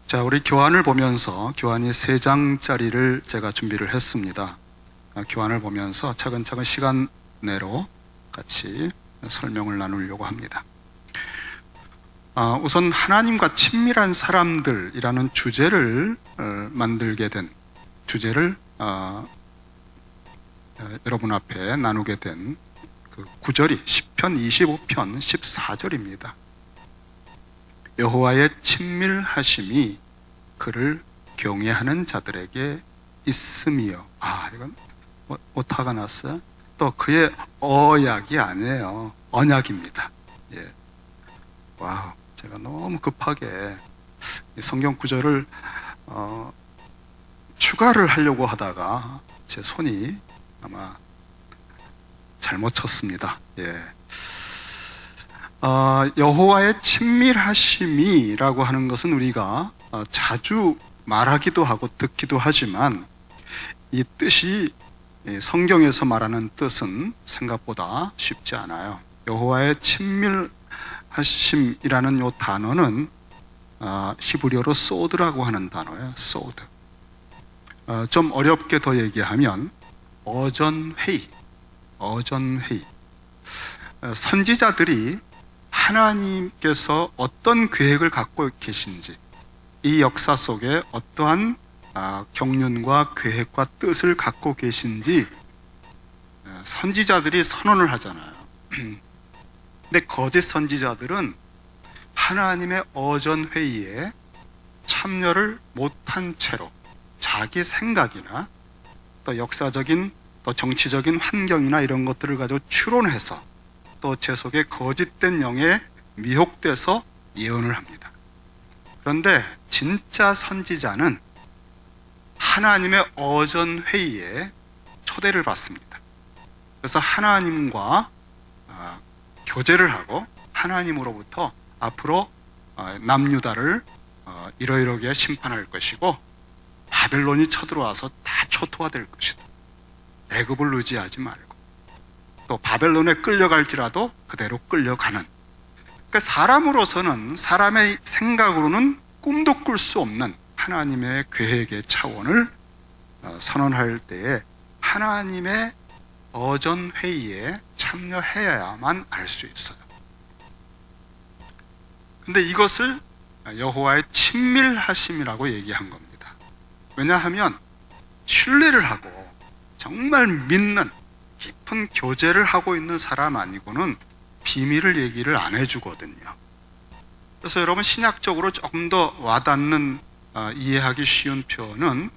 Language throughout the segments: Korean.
자, 우리 교환을 보면서 교환이 3장짜리를 제가 준비를 했습니다. 교환을 보면서 차근차근 시간 내로 같이 설명을 나누려고 합니다. 우선 하나님과 친밀한 사람들이라는 주제를 만들게 된 주제를 여러분 앞에 나누게 된 그 구절이 시편 25편 14절입니다. 여호와의 친밀하심이 그를 경외하는 자들에게 있음이요. 이건 오타가 났어요. 또 그의 어약이 아니에요. 언약입니다. 예. 와우, 제가 너무 급하게 이 성경 구절을 추가를 하려고 하다가 제 손이 아마 잘못 쳤습니다. 예. 여호와의 친밀하심이라고 하는 것은 우리가 자주 말하기도 하고 듣기도 하지만 이 뜻이 성경에서 말하는 뜻은 생각보다 쉽지 않아요. 여호와의 친밀하심이라는 이 단어는 히브리어로 소드라고 하는 단어예요. 소드. 좀 어렵게 더 얘기하면 어전회의. 선지자들이 하나님께서 어떤 계획을 갖고 계신지, 이 역사 속에 어떠한 경륜과 계획과 뜻을 갖고 계신지 선지자들이 선언을 하잖아요. 근데 거짓 선지자들은 하나님의 어전회의에 참여를 못한 채로 자기 생각이나 또 역사적인 또 정치적인 환경이나 이런 것들을 가지고 추론해서 또 제 속에 거짓된 영에 미혹돼서 예언을 합니다. 그런데 진짜 선지자는 하나님의 어전회의에 초대를 받습니다. 그래서 하나님과 교제를 하고 하나님으로부터 앞으로 남유다를 이러이러게 심판할 것이고 바벨론이 쳐들어와서 다 초토화될 것이다. 애굽을 의지하지 말고 또 바벨론에 끌려갈지라도 그대로 끌려가는, 그러니까 사람으로서는, 사람의 생각으로는 꿈도 꿀 수 없는 하나님의 계획의 차원을 선언할 때에 하나님의 어전회의에 참여해야만 알 수 있어요. 근데 이것을 여호와의 친밀하심이라고 얘기한 겁니다. 왜냐하면 신뢰를 하고 정말 믿는 깊은 교제를 하고 있는 사람 아니고는 비밀을 얘기를 안 해주거든요. 그래서 여러분, 신약적으로 조금 더 와닿는 이해하기 쉬운 표현은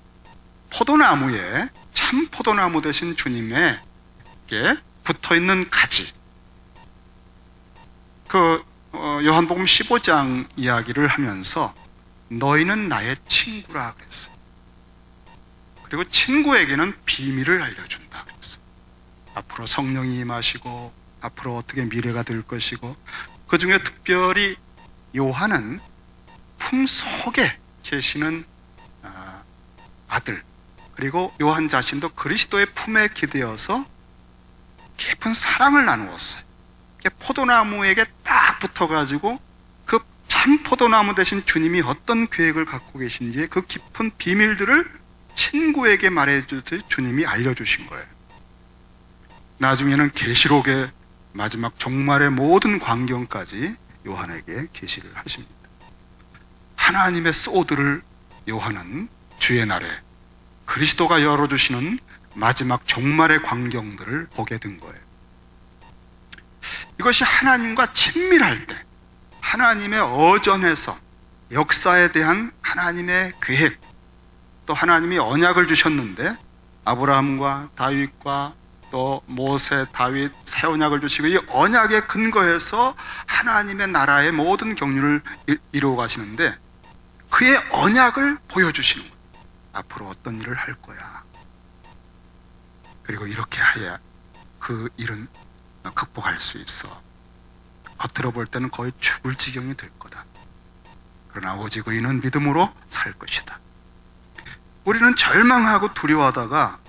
포도나무에, 참 포도나무 대신 주님에게 붙어있는 가지. 요한복음 15장 이야기를 하면서 너희는 나의 친구라 그랬어요. 그리고 친구에게는 비밀을 알려준다 그랬어요. 앞으로 성령이 임하시고 앞으로 어떻게 미래가 될 것이고, 그 중에 특별히 요한은 품속에 계시는 아들, 그리고 요한 자신도 그리스도의 품에 기대어서 깊은 사랑을 나누었어요. 포도나무에게 딱 붙어가지고 그 참 포도나무 대신 주님이 어떤 계획을 갖고 계신지 그 깊은 비밀들을 친구에게 말해주듯 주님이 알려주신 거예요. 나중에는 계시록의 마지막 종말의 모든 광경까지 요한에게 계시를 하십니다. 하나님의 소드를 요한은 주의 날에 그리스도가 열어주시는 마지막 종말의 광경들을 보게 된 거예요. 이것이 하나님과 친밀할 때, 하나님의 어전에서 역사에 대한 하나님의 계획, 또 하나님이 언약을 주셨는데 아브라함과 다윗과 또 모세, 다윗, 새 언약을 주시고 이 언약에 근거해서 하나님의 나라의 모든 경륜을 이루어 가시는데 그의 언약을 보여주시는 거예요. 앞으로 어떤 일을 할 거야. 그리고 이렇게 해야 그 일은 극복할 수 있어. 겉으로 볼 때는 거의 죽을 지경이 될 거다. 그러나 오직 의인은 믿음으로 살 것이다. 우리는 절망하고 두려워하다가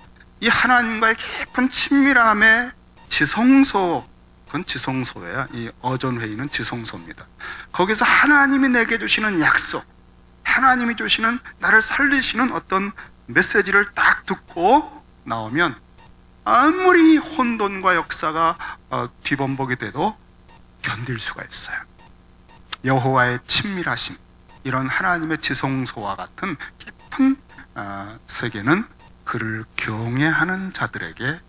이 하나님과의 깊은 친밀함의 지성소, 그건 지성소예요. 이 어전회의는 지성소입니다. 거기서 하나님이 내게 주시는 약속, 하나님이 주시는, 나를 살리시는 어떤 메시지를 딱 듣고 나오면 아무리 혼돈과 역사가 뒤범벅이 돼도 견딜 수가 있어요. 여호와의 친밀하심, 이런 하나님의 지성소와 같은 깊은 세계는 그를 경외하는 자들에게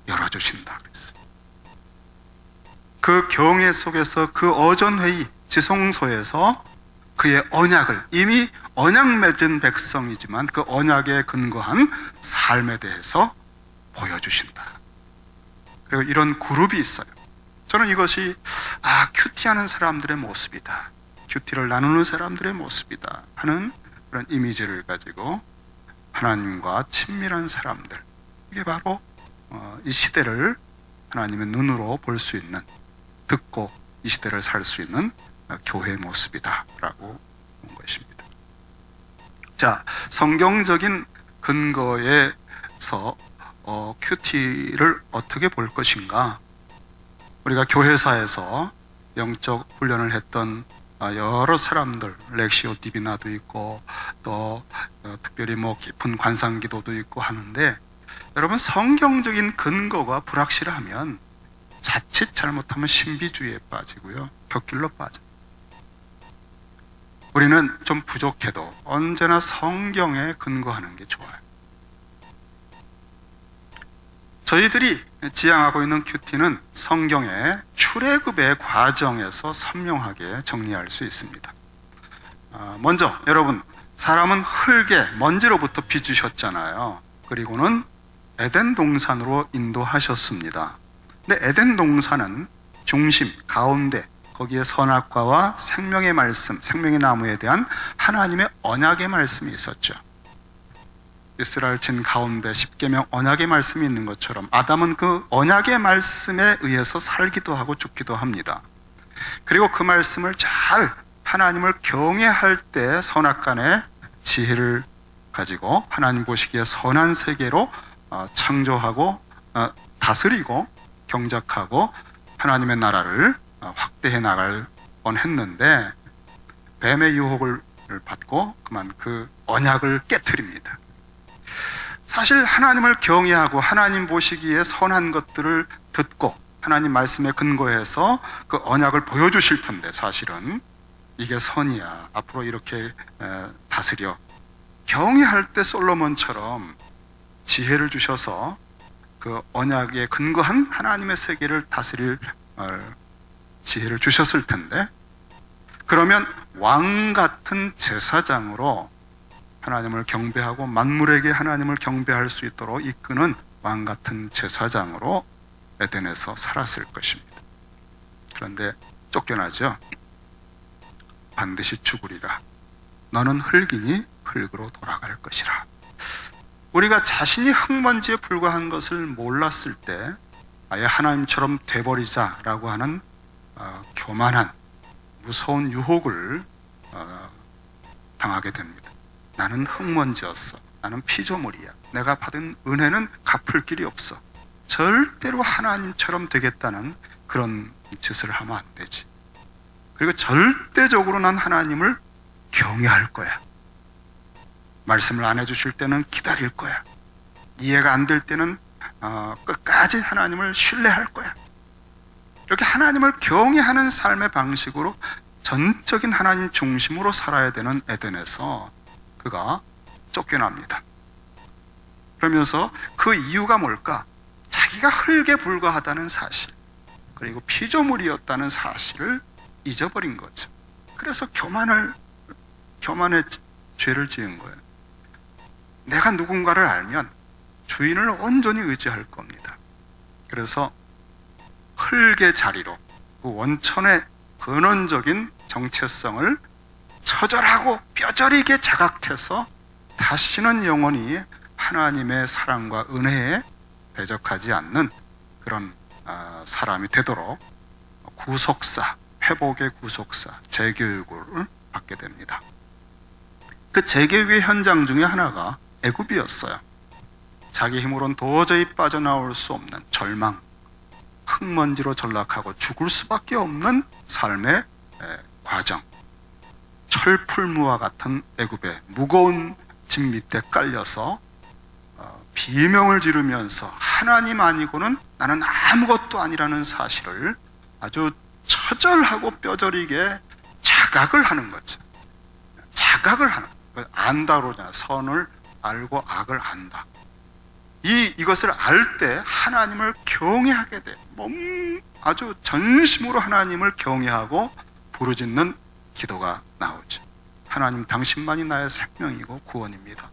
열어주신다 그랬어요. 그 경외 속에서, 그 어전회의 지성소에서 그의 언약을, 이미 언약 맺은 백성이지만 그 언약에 근거한 삶에 대해서 보여주신다. 그리고 이런 그룹이 있어요. 저는 이것이 큐티하는 사람들의 모습이다, 큐티를 나누는 사람들의 모습이다 하는 그런 이미지를 가지고 하나님과 친밀한 사람들, 이게 바로 이 시대를 하나님의 눈으로 볼 수 있는, 듣고 이 시대를 살 수 있는 교회의 모습이다 라고 본 것입니다. 자, 성경적인 근거에서 큐티를 어떻게 볼 것인가? 우리가 교회사에서 영적 훈련을 했던 여러 사람들, 렉시오 디비나도 있고 또 특별히 깊은 관상기도도 있고 하는데, 여러분, 성경적인 근거가 불확실하면 자칫 잘못하면 신비주의에 빠지고요, 격길로 빠져요. 우리는 좀 부족해도 언제나 성경에 근거하는 게 좋아요. 저희들이 지향하고 있는 큐티는 성경의 출애굽의 과정에서 선명하게 정리할 수 있습니다. 먼저 여러분, 사람은 흙에 먼지로부터 빚으셨잖아요. 그리고는 에덴 동산으로 인도하셨습니다. 근데 에덴 동산은 중심, 가운데, 거기에 선악과와 생명의 말씀, 생명의 나무에 대한 하나님의 언약의 말씀이 있었죠. 이스라엘 진 가운데 십계명 언약의 말씀이 있는 것처럼 아담은 그 언약의 말씀에 의해서 살기도 하고 죽기도 합니다. 그리고 그 말씀을 잘 하나님을 경외할 때 선악간의 지혜를 가지고 하나님 보시기에 선한 세계로 창조하고 다스리고 경작하고 하나님의 나라를 확대해 나갈 뻔했는데, 뱀의 유혹을 받고 그만 그 언약을 깨트립니다. 사실 하나님을 경외하고 하나님 보시기에 선한 것들을 듣고 하나님 말씀에 근거해서 그 언약을 보여주실 텐데, 사실은 이게 선이야, 앞으로 이렇게 다스려, 경외할 때 솔로몬처럼 지혜를 주셔서 그 언약에 근거한 하나님의 세계를 다스릴 지혜를 주셨을 텐데, 그러면 왕 같은 제사장으로 하나님을 경배하고 만물에게 하나님을 경배할 수 있도록 이끄는 왕 같은 제사장으로 에덴에서 살았을 것입니다. 그런데 쫓겨나죠. 반드시 죽으리라. 너는 흙이니 흙으로 돌아갈 것이라. 우리가 자신이 흙먼지에 불과한 것을 몰랐을 때 아예 하나님처럼 돼버리자라고 하는 교만한 무서운 유혹을 당하게 됩니다. 나는 흙먼지였어, 나는 피조물이야, 내가 받은 은혜는 갚을 길이 없어, 절대로 하나님처럼 되겠다는 그런 짓을 하면 안 되지. 그리고 절대적으로 난 하나님을 경외할 거야, 말씀을 안 해주실 때는 기다릴 거야, 이해가 안 될 때는 끝까지 하나님을 신뢰할 거야. 이렇게 하나님을 경외하는 삶의 방식으로 전적인 하나님 중심으로 살아야 되는 에덴에서 그가 쫓겨납니다. 그러면서 그 이유가 뭘까? 자기가 흙에 불과하다는 사실, 그리고 피조물이었다는 사실을 잊어버린 거죠. 그래서 교만의 죄를 지은 거예요. 내가 누군가를 알면 주인을 온전히 의지할 겁니다. 그래서 흙의 자리로, 그 원천의 근원적인 정체성을 처절하고 뼈저리게 자각해서 다시는 영원히 하나님의 사랑과 은혜에 대적하지 않는 그런 사람이 되도록 구속사, 회복의 구속사, 재교육을 받게 됩니다. 그 재교육의 현장 중에 하나가 애굽이었어요. 자기 힘으로는 도저히 빠져나올 수 없는 절망, 흙먼지로 전락하고 죽을 수밖에 없는 삶의 과정. 철풀무와 같은 애굽의 무거운 짐 밑에 깔려서 비명을 지르면서 하나님 아니고는 나는 아무것도 아니라는 사실을 아주 처절하고 뼈저리게 자각을 하는 거죠. 자각을 하는 거예요. 안다 그러잖아요. 선을 알고 악을 안다. 이것을 알 때 하나님을 경외하게 돼. 아주 전심으로 하나님을 경외하고 부르짖는 기도가 나오죠. 하나님, 당신만이 나의 생명이고 구원입니다.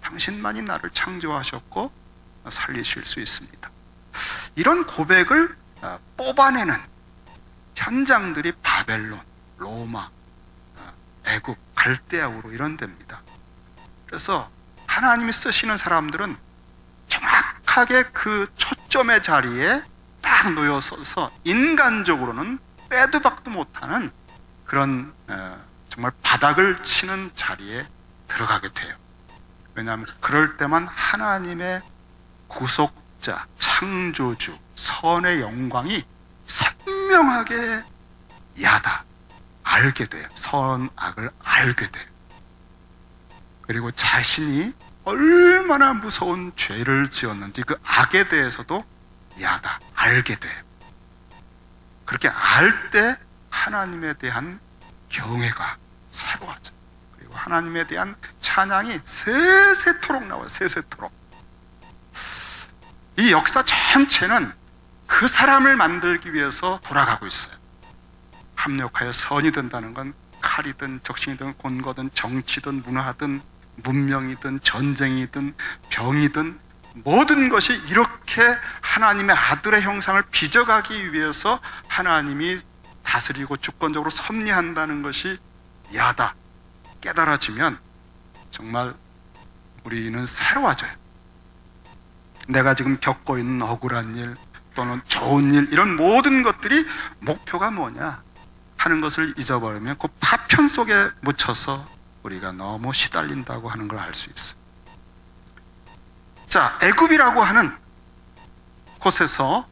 당신만이 나를 창조하셨고 살리실 수 있습니다. 이런 고백을 뽑아내는 현장들이 바벨론, 로마, 애굽, 갈대아우로 이런 데입니다. 그래서 하나님이 쓰시는 사람들은 정확하게 그 초점의 자리에 딱 놓여서서 인간적으로는 빼도 박도 못하는 그런 정말 바닥을 치는 자리에 들어가게 돼요. 왜냐하면 그럴 때만 하나님의 구속자, 창조주, 선의 영광이 선명하게 야다 알게 돼요. 선악을 알게 돼요. 그리고 자신이 얼마나 무서운 죄를 지었는지 그 악에 대해서도 야다 알게 돼요. 그렇게 알 때 하나님에 대한 경외가 새로워져. 그리고 하나님에 대한 찬양이 세세토록 나와요. 세세토록. 이 역사 전체는 그 사람을 만들기 위해서 돌아가고 있어요. 합력하여 선이 된다는 건 칼이든 적신이든 곤거든 정치든 문화든 문명이든 전쟁이든 병이든 모든 것이 이렇게 하나님의 아들의 형상을 빚어가기 위해서 하나님이 다스리고 주권적으로 섭리한다는 것이 야다 깨달아지면 정말 우리는 새로워져요. 내가 지금 겪고 있는 억울한 일 또는 좋은 일, 이런 모든 것들이 목표가 뭐냐 하는 것을 잊어버리면 그 파편 속에 묻혀서 우리가 너무 시달린다고 하는 걸 알 수 있어요. 자, 애굽이라고 하는 곳에서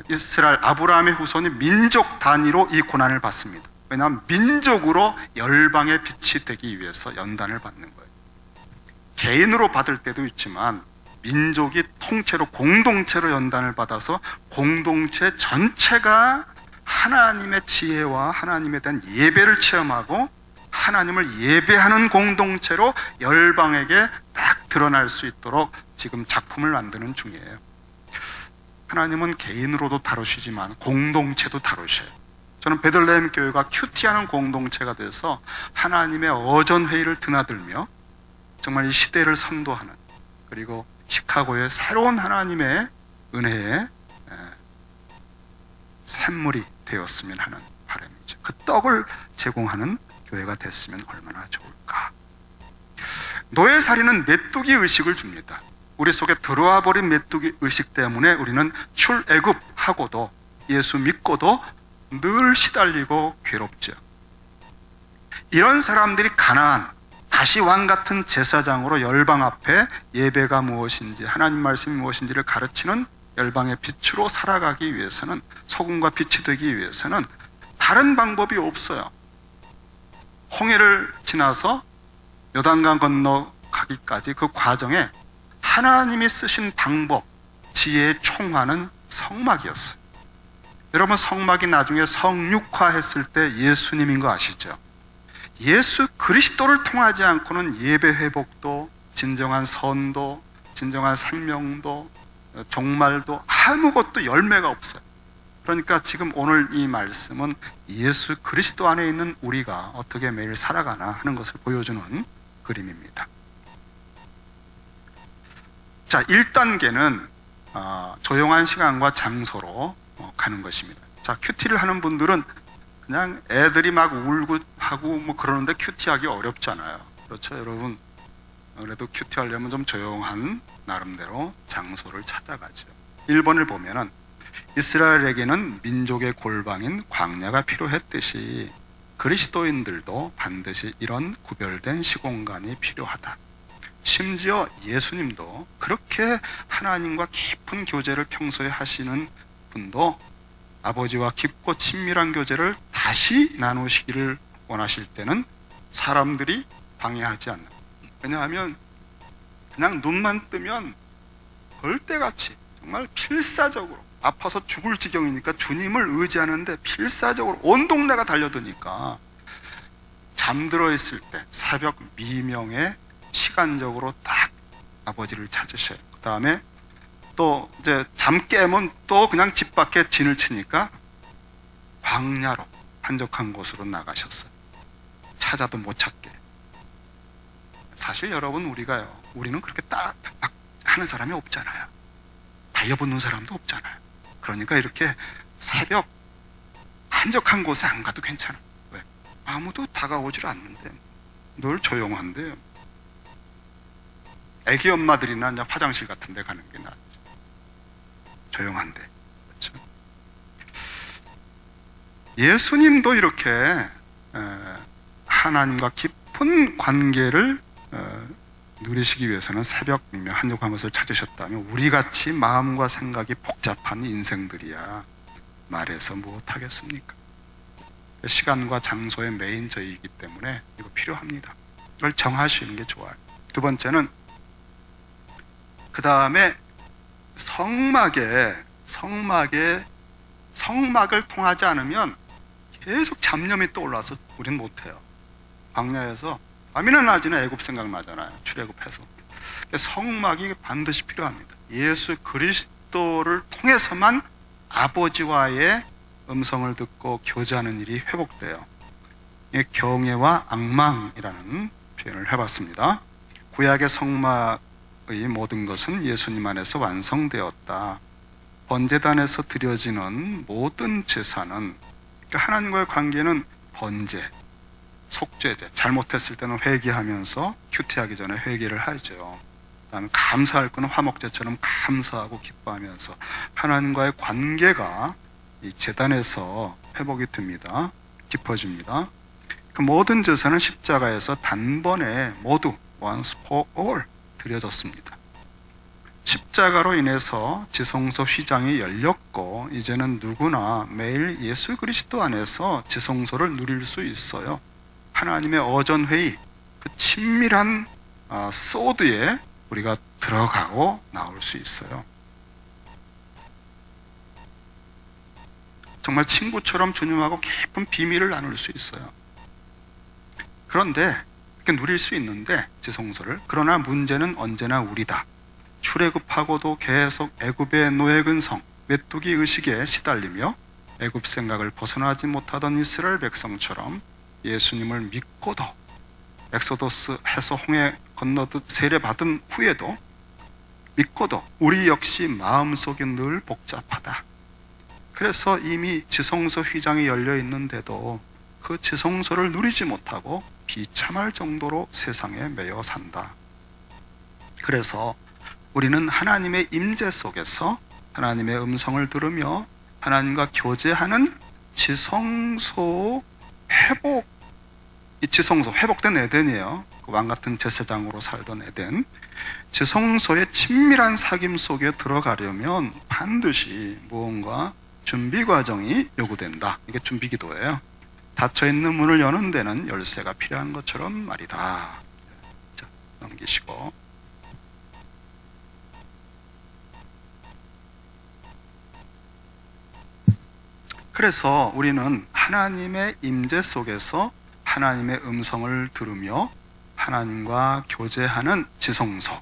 이스라엘 아브라함의 후손이 민족 단위로 이 고난을 받습니다. 왜냐하면 민족으로 열방의 빛이 되기 위해서 연단을 받는 거예요. 개인으로 받을 때도 있지만 민족이 통째로 공동체로 연단을 받아서 공동체 전체가 하나님의 지혜와 하나님에 대한 예배를 체험하고 하나님을 예배하는 공동체로 열방에게 딱 드러날 수 있도록 지금 작품을 만드는 중이에요. 하나님은 개인으로도 다루시지만 공동체도 다루셔요. 저는 베들레헴 교회가 큐티하는 공동체가 돼서 하나님의 어전회의를 드나들며 정말 이 시대를 선도하는, 그리고 시카고의 새로운 하나님의 은혜의 샘물이 되었으면 하는 바람이죠. 그 떡을 제공하는 교회가 됐으면 얼마나 좋을까. 노예살이는 메뚜기 의식을 줍니다. 우리 속에 들어와 버린 메뚜기 의식 때문에 우리는 출애굽하고도 예수 믿고도 늘 시달리고 괴롭죠. 이런 사람들이 가나안, 다시 왕 같은 제사장으로 열방 앞에 예배가 무엇인지, 하나님 말씀이 무엇인지를 가르치는 열방의 빛으로 살아가기 위해서는, 소금과 빛이 되기 위해서는 다른 방법이 없어요. 홍해를 지나서 요단강 건너가기까지 그 과정에 하나님이 쓰신 방법, 지혜의 총화는 성막이었어요. 여러분, 성막이 나중에 성육화했을 때 예수님인 거 아시죠? 예수 그리스도를 통하지 않고는 예배 회복도, 진정한 선도, 진정한 생명도, 종말도 아무것도 열매가 없어요. 그러니까 지금 오늘 이 말씀은 예수 그리스도 안에 있는 우리가 어떻게 매일 살아가나 하는 것을 보여주는 그림입니다. 자, 1단계는 조용한 시간과 장소로 가는 것입니다. 자, 큐티를 하는 분들은 그냥 애들이 막 울고 하고 뭐 그러는데 큐티하기 어렵잖아요. 그렇죠, 여러분? 그래도 큐티하려면 좀 조용한 나름대로 장소를 찾아가죠. 1번을 보면은 이스라엘에게는 민족의 골방인 광야가 필요했듯이 그리스도인들도 반드시 이런 구별된 시공간이 필요하다. 심지어 예수님도 그렇게 하나님과 깊은 교제를 평소에 하시는 분도 아버지와 깊고 친밀한 교제를 다시 나누시기를 원하실 때는 사람들이 방해하지 않는. 왜냐하면 그냥 눈만 뜨면 벌떼같이 정말 필사적으로 아파서 죽을 지경이니까 주님을 의지하는데 필사적으로 온 동네가 달려드니까 잠들어 있을 때 새벽 미명에 시간적으로 딱 아버지를 찾으셔요. 그 다음에 또 이제 잠 깨면 또 그냥 집 밖에 진을 치니까 광야로 한적한 곳으로 나가셨어요. 찾아도 못 찾게. 사실 여러분, 우리는 그렇게 딱 막 하는 사람이 없잖아요. 달려붙는 사람도 없잖아요. 그러니까 이렇게 새벽 한적한 곳에 안 가도 괜찮아. 왜? 아무도 다가오질 않는데 늘 조용한데요. 애기 엄마들이나 이제 화장실 같은 데 가는 게 낫죠. 조용한데. 그렇죠? 예수님도 이렇게 하나님과 깊은 관계를 누리시기 위해서는 새벽 미명 한적한 곳을 찾으셨다면 우리같이 마음과 생각이 복잡한 인생들이야 말해서 무엇하겠습니까? 시간과 장소의 메인저이기 때문에 이거 필요합니다. 이걸 정하시는 게 좋아요. 두 번째는 그 다음에 성막을 통하지 않으면 계속 잡념이 떠올라서 우리는 못해요. 광야에서 밤이나 낮이나 애굽 생각나잖아요. 출애굽해서. 성막이 반드시 필요합니다. 예수 그리스도를 통해서만 아버지와의 음성을 듣고 교제하는 일이 회복돼요. 경외와 앙망이라는 표현을 해봤습니다. 구약의 성막의 모든 것은 예수님 안에서 완성되었다. 번제단에서 드려지는 모든 제사는, 그러니까 하나님과의 관계는 번제, 속죄제, 잘못했을 때는 회개하면서 큐티하기 전에 회개를 하죠. 그다음에 감사할 거는 화목제처럼 감사하고 기뻐하면서 하나님과의 관계가 이 제단에서 회복이 됩니다. 깊어집니다. 그 모든 제사는 십자가에서 단번에 모두 once for all 드려졌습니다. 십자가로 인해서 지성소 휘장이 열렸고 이제는 누구나 매일 예수 그리스도 안에서 지성소를 누릴 수 있어요. 하나님의 어전회의, 그 친밀한 소드에 우리가 들어가고 나올 수 있어요. 정말 친구처럼 주님하고 깊은 비밀을 나눌 수 있어요. 그런데 이렇게 누릴 수 있는데 지성소를, 그러나 문제는 언제나 우리다. 출애굽하고도 계속 애굽의 노예근성, 메뚜기 의식에 시달리며 애굽 생각을 벗어나지 못하던 이스라엘 백성처럼 예수님을 믿고도 엑소더스 해서 홍해 건너듯 세례받은 후에도 믿고도 우리 역시 마음속이 늘 복잡하다. 그래서 이미 지성소 휘장이 열려 있는데도 그 지성소를 누리지 못하고 비참할 정도로 세상에 매여 산다. 그래서 우리는 하나님의 임재 속에서 하나님의 음성을 들으며 하나님과 교제하는 지성소 회복, 이 지성소, 회복된 에덴이에요. 그 왕같은 제사장으로 살던 에덴. 지성소의 친밀한 사귐 속에 들어가려면 반드시 무언가 준비 과정이 요구된다. 이게 준비 기도예요. 닫혀있는 문을 여는 데는 열쇠가 필요한 것처럼 말이다. 자, 넘기시고. 그래서 우리는 하나님의 임재 속에서 하나님의 음성을 들으며 하나님과 교제하는 지성소,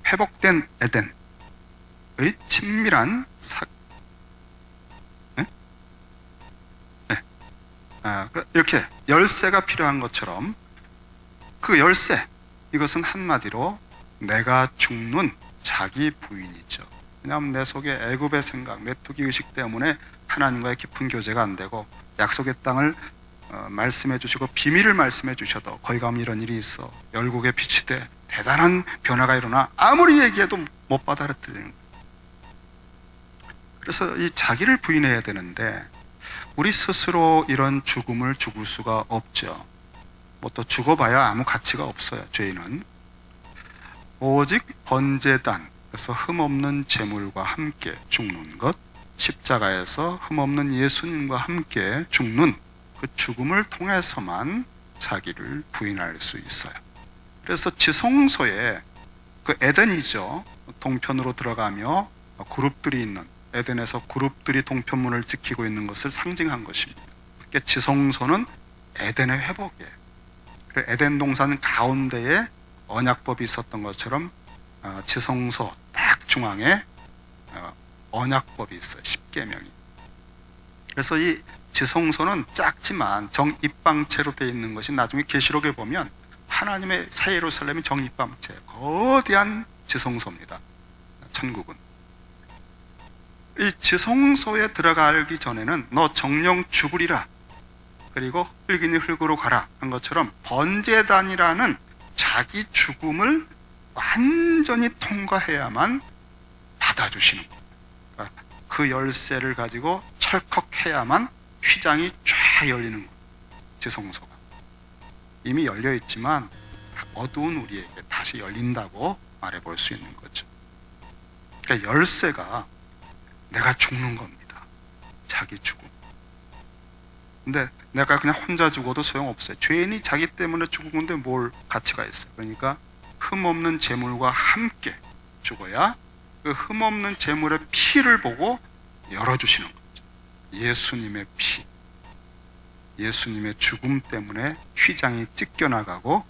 회복된 에덴의 친밀한 이렇게 열쇠가 필요한 것처럼 그 열쇠, 이것은 한마디로 내가 죽는 자기 부인이죠. 왜냐하면 내 속에 애굽의 생각, 메뚜기 의식 때문에 하나님과의 깊은 교제가 안 되고 약속의 땅을 말씀해 주시고 비밀을 말씀해 주셔도 거기 가면 이런 일이 있어, 열국의 빛이 돼, 대단한 변화가 일어나, 아무리 얘기해도 못 받아들이는 거예요. 그래서 이 자기를 부인해야 되는데 우리 스스로 이런 죽음을 죽을 수가 없죠. 뭐 또 죽어봐야 아무 가치가 없어요. 죄인은 오직 번제단, 그래서 흠없는 제물과 함께 죽는 것, 십자가에서 흠없는 예수님과 함께 죽는 그 죽음을 통해서만 자기를 부인할 수 있어요. 그래서 지성소에 그 에덴이죠. 동편으로 들어가며 그룹들이 있는, 에덴에서 그룹들이 동편문을 지키고 있는 것을 상징한 것입니다. 그러니까 지성소는 에덴의 회복이에요. 에덴 동산 가운데에 언약법이 있었던 것처럼 지성소 딱 중앙에 언약법이 있어요. 십계명이. 그래서 이 지성소는 작지만 정입방체로 되어 있는 것이 나중에 계시록에 보면 하나님의 새 예루살렘이 정입방체, 거대한 지성소입니다. 천국은. 이 지성소에 들어가기 전에는 너 정령 죽으리라, 그리고 흙이니 흙으로 가라 한 것처럼 번제단이라는 자기 죽음을 완전히 통과해야만 받아주시는 겁니다. 그러니까 그 열쇠를 가지고 철컥해야만 휘장이 쫙 열리는 거예요. 지성소가 이미 열려 있지만 어두운 우리에게 다시 열린다고 말해볼 수 있는 거죠. 그러니까 열쇠가 내가 죽는 겁니다. 자기 죽음. 근데 내가 그냥 혼자 죽어도 소용없어요. 죄인이 자기 때문에 죽은 건데 뭘 가치가 있어요. 그러니까 흠없는 제물과 함께 죽어야 그 흠없는 제물의 피를 보고 열어주시는 거죠. 예수님의 피, 예수님의 죽음 때문에 휘장이 찢겨나가고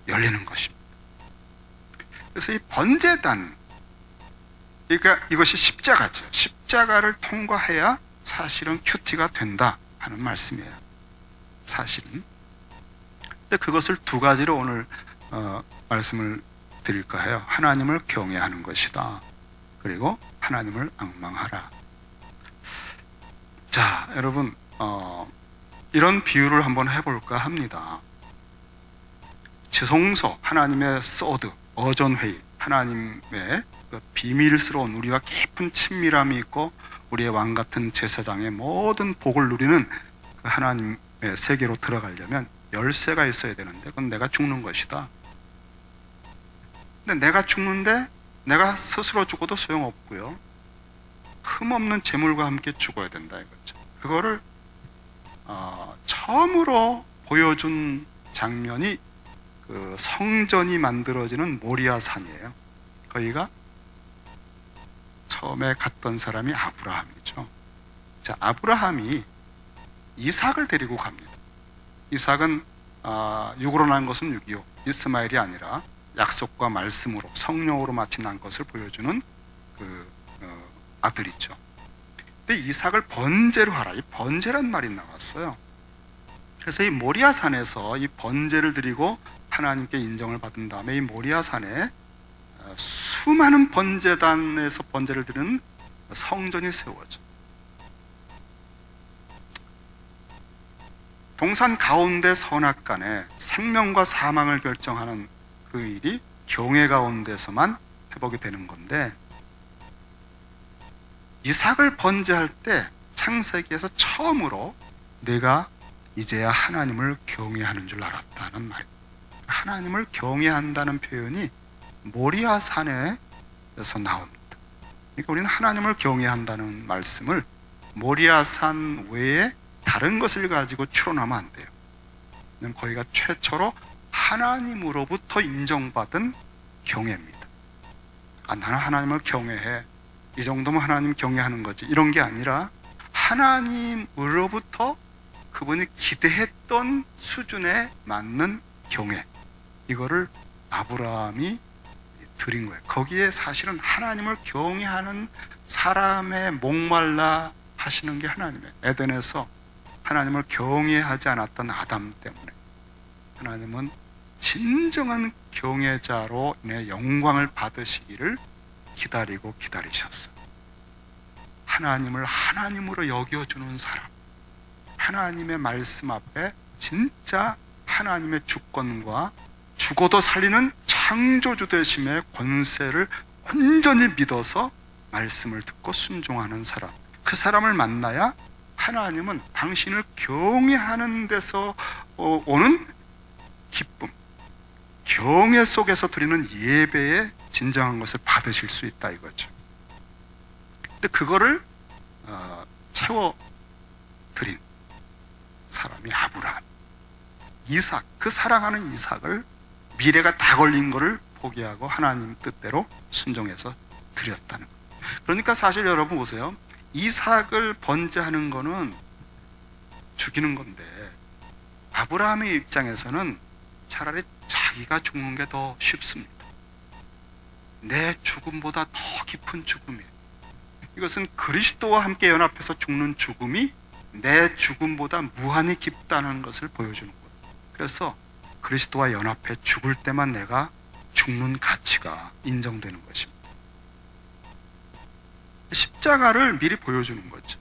열리는 것입니다. 그래서 이 번제단, 그러니까 이것이 십자가죠. 십자가를 통과해야 사실은 큐티가 된다 하는 말씀이에요. 사실은. 근데 그것을 두 가지로 오늘 말씀을 드릴까 해요. 하나님을 경외하는 것이다. 그리고 하나님을 앙망하라. 자, 여러분, 이런 비유를 한번 해볼까 합니다. 지성소, 하나님의 소드, 어전회의, 하나님의 그 비밀스러운 우리와 깊은 친밀함이 있고 우리의 왕 같은 제사장의 모든 복을 누리는 그 하나님의 세계로 들어가려면 열쇠가 있어야 되는데 그건 내가 죽는 것이다. 근데 내가 죽는데 내가 스스로 죽어도 소용없고요. 흠없는 제물과 함께 죽어야 된다 이거죠. 그거를 처음으로 보여준 장면이 그 성전이 만들어지는 모리아산이에요. 거기가 처음에 갔던 사람이 아브라함이죠. 자, 아브라함이 이삭을 데리고 갑니다. 이삭은 육으로 난 것은 6이요. 이스마엘이 아니라 약속과 말씀으로 성령으로 마치 난 것을 보여주는 그 아들이죠. 근데 이삭을 번제로 하라. 이 번제란 말이 나왔어요. 그래서 이 모리아산에서 이 번제를 드리고 하나님께 인정을 받은 다음에 이 모리아산에 수많은 번제단에서 번제를 드리는 성전이 세워져. 동산 가운데 선악간에 생명과 사망을 결정하는 그 일이 경외 가운데서만 회복이 되는 건데, 이삭을 번제할 때 창세기에서 처음으로 내가 이제야 하나님을 경외하는 줄 알았다는 말이에요. 하나님을 경외한다는 표현이 모리아산에서 나옵니다. 그러니까 우리는 하나님을 경외한다는 말씀을 모리아산 외에 다른 것을 가지고 추론하면 안 돼요. 왜냐하면 거기가 최초로 하나님으로부터 인정받은 경외입니다. 나는 하나님을 경외해, 이 정도면 하나님 경외하는 거지, 이런 게 아니라 하나님으로부터 그분이 기대했던 수준에 맞는 경외, 이거를 아브라함이 드린 거예요. 거기에 사실은 하나님을 경외하는 사람의 목말라 하시는 게 하나님이에요. 에덴에서 하나님을 경외하지 않았던 아담 때문에 하나님은 진정한 경외자로 인해 영광을 받으시기를 기다리고 기다리셨어요. 하나님을 하나님으로 여겨주는 사람, 하나님의 말씀 앞에 진짜 하나님의 주권과 죽어도 살리는 창조주 되심의 권세를 온전히 믿어서 말씀을 듣고 순종하는 사람, 그 사람을 만나야 하나님은 당신을 경외하는 데서 오는 기쁨, 경외 속에서 드리는 예배의 진정한 것을 받으실 수 있다 이거죠. 근데 그거를 채워드린 사람이 아브라함. 이삭, 그 사랑하는 이삭을 미래가 다 걸린 거를 포기하고 하나님 뜻대로 순종해서 드렸다는 거예요. 그러니까 사실 여러분 보세요. 이삭을 번제하는 거는 죽이는 건데 아브라함의 입장에서는 차라리 자기가 죽는 게 더 쉽습니다. 내 죽음보다 더 깊은 죽음이에요. 이것은 그리스도와 함께 연합해서 죽는 죽음이 내 죽음보다 무한히 깊다는 것을 보여주는 거예요. 그래서 그리스도와 연합해 죽을 때만 내가 죽는 가치가 인정되는 것입니다. 십자가를 미리 보여주는 거죠.